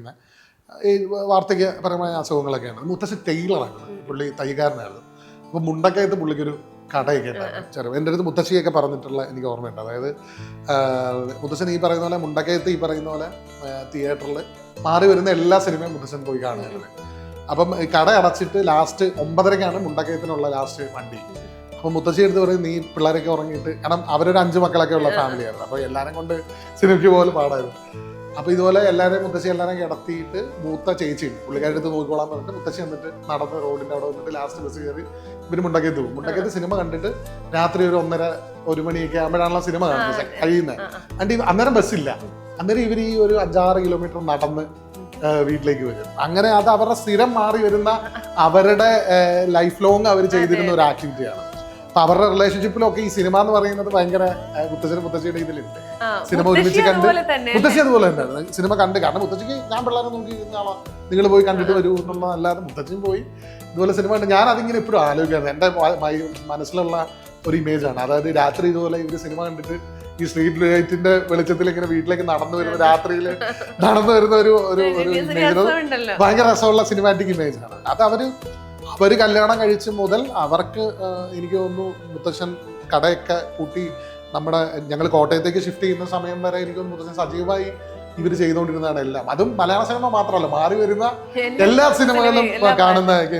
ഇങ്ങനെ ഈ വാർദ്ധക്യപരമായ അസുഖങ്ങളൊക്കെയാണ്. മുത്തശ്ശൻ ടൈലറാണ്, പുള്ളി തൈകാരനായിരുന്നു. അപ്പോൾ മുണ്ടക്കയത്ത് പുള്ളിക്കൊരു കടയൊക്കെ ഉണ്ടായിരുന്നു ചെറുപ്പം. എൻ്റെ അടുത്ത് മുത്തശ്ശിയൊക്കെ പറഞ്ഞിട്ടുള്ള എനിക്ക് ഓർമ്മയുണ്ട്. അതായത് മുത്തശ്ശൻ ഈ പറയുന്ന പോലെ മുണ്ടക്കയത്ത് ഈ പറയുന്ന പോലെ തിയേറ്ററിൽ മാറി വരുന്ന എല്ലാ സിനിമയും മുത്തശ്ശൻ പോയി കാണുകയാണ്. അപ്പം കട അടച്ചിട്ട് ലാസ്റ്റ് 9:30 മുണ്ടക്കയത്തിനുള്ള ലാസ്റ്റ് വണ്ടി. അപ്പം മുത്തശ്ശി എടുത്ത് പറയും, നീ പിള്ളേരൊക്കെ ഉറങ്ങിയിട്ട്, കാരണം അവരൊരു 5 മക്കളൊക്കെ ഉള്ള ഫാമിലിയായിരുന്നു. അപ്പോൾ എല്ലാവരും കൊണ്ട് സിനിമയ്ക്ക് പോലെ പാടായിരുന്നു. അപ്പോൾ ഇതുപോലെ എല്ലാവരെയും മുത്തശ്ശി എല്ലാവരും കിടത്തിയിട്ട് മൂത്ത ചേച്ചിയുണ്ട്, പുള്ളിക്കാരെടുത്ത് നോക്കിക്കോളാൻ പറഞ്ഞിട്ട് മുത്തശ്ശി വന്നിട്ട് നടന്ന് റോഡിൻ്റെ അവിടെ വന്നിട്ട് ലാസ്റ്റ് ബസ് കയറി ഇവർ മുണ്ടക്കയത്ത് പോകും. മുണ്ടക്കയത്ത് സിനിമ കണ്ടിട്ട് രാത്രി ഒരു 1:30-1 മണിയൊക്കെ ആകുമ്പോഴാണല്ലോ സിനിമ കഴിയുന്നത്. അന്നേരം ബസ്സില്ല. അന്നേരം ഇവർ ഈ ഒരു 5-6 കിലോമീറ്റർ നടന്ന് വീട്ടിലേക്ക് വരും. അങ്ങനെ അത് അവരുടെ സ്ഥിരം മാറി വരുന്ന അവരുടെ ലൈഫ് ലോങ് അവർ ചെയ്തിരുന്ന ഒരു ആക്ടിവിറ്റിയാണ്. അപ്പൊ അവരുടെ റിലേഷൻഷിപ്പിലൊക്കെ ഈ സിനിമ എന്ന് പറയുന്നത് ഭയങ്കര മുത്തശ്ശിയുടെ ഇതിലുണ്ട്. സിനിമ ഒരുമിച്ച് കണ്ട് മുത്തശ്ശി അതുപോലെ തന്നെയാണ് സിനിമ കണ്ട്. കാരണം മുത്തശ്ശിക്ക് ഞാൻ പിള്ളേരെ നോക്കിയിരുന്ന ആളാ, നിങ്ങൾ പോയി കണ്ടിട്ട് വരൂ എന്നുള്ളതല്ലാതെ മുത്തശ്ശിയും പോയി ഇതുപോലെ സിനിമ കണ്ട്. ഞാൻ അതിങ്ങനെ എപ്പോഴും ആലോചിക്കാറ്, എൻ്റെ മനസ്സിലുള്ള ഒരു ഇമേജാണ്. അതായത് രാത്രി ഇതുപോലെ ഇവര് സിനിമ കണ്ടിട്ട് ഈ സ്ട്രീറ്റ് ലൈറ്റിന്റെ വെളിച്ചത്തിൽ ഇങ്ങനെ വീട്ടിലേക്ക് നടന്നു വരുന്ന, രാത്രിയിൽ നടന്നു വരുന്ന ഒരു ഇമേജ് ഭയങ്കര രസമുള്ള സിനിമാറ്റിക് ഇമേജാണ്. അത് അവര് കല്യാണം കഴിച്ച് മുതൽ അവർക്ക് എനിക്ക് തോന്നുന്നു മുത്തശ്ശൻ കടയൊക്കെ കൂട്ടി ഞങ്ങൾ കോട്ടയത്തേക്ക് ഷിഫ്റ്റ് ചെയ്യുന്ന സമയം വരെ എനിക്ക് തോന്നുന്നു മുത്തശ്ശൻ സജീവമായി ഇവർ ചെയ്തുകൊണ്ടിരുന്നതാണ് എല്ലാം. അതും മലയാള സിനിമ മാത്രമല്ല, മാറി വരുന്ന എല്ലാ സിനിമകളും കാണുന്ന